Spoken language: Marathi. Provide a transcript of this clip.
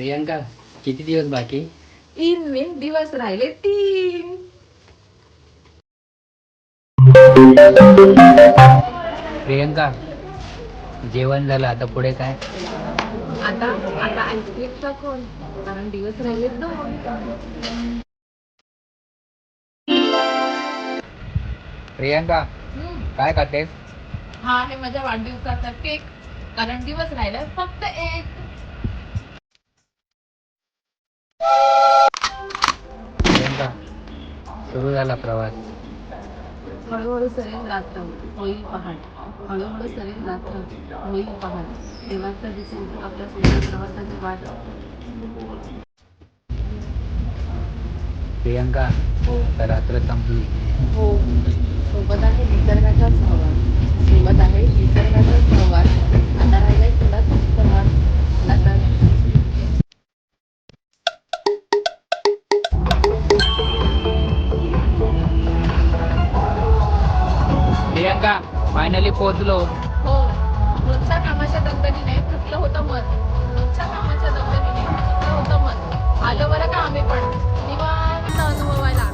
प्रियांका किती दिवस बाकी? 3 दिवस राहिले 3. प्रियांका जेवण झालं, आता पुढे काय? आता आता आईस्क्रीमचा कोण, कारण दिवस राहिले 2. प्रियांका काय खातेस? हा आहे माझ्या वाढदिवसाचा केक, कारण दिवस राहिला फक्त 1. प्रियांका सुरू झाला प्रवास. हळूहळू सरेल रात्र होईल पहाट, हळूहळू सरेल रात्र होईल पहाट, तेव्हाचा दिसेल आपल्या सुंदर प्रवासाची वाट. प्रियांका आता रात्र संपली. हो, सोबत आहे निसर्गाचा सहवास, सोबत आहे निसर्गाचा सहवास. आता राहिलाय थोडाच प्रवास. आता प्रियांका फायनली पोहोचलो. हो, रोजच्या कामाच्या दगदगीने थकलं होतं मन, रोजच्या कामाच्या दगदगीने थकलं होतं मन. आलो बरं का आम्ही पण निवांत अनुभवायला.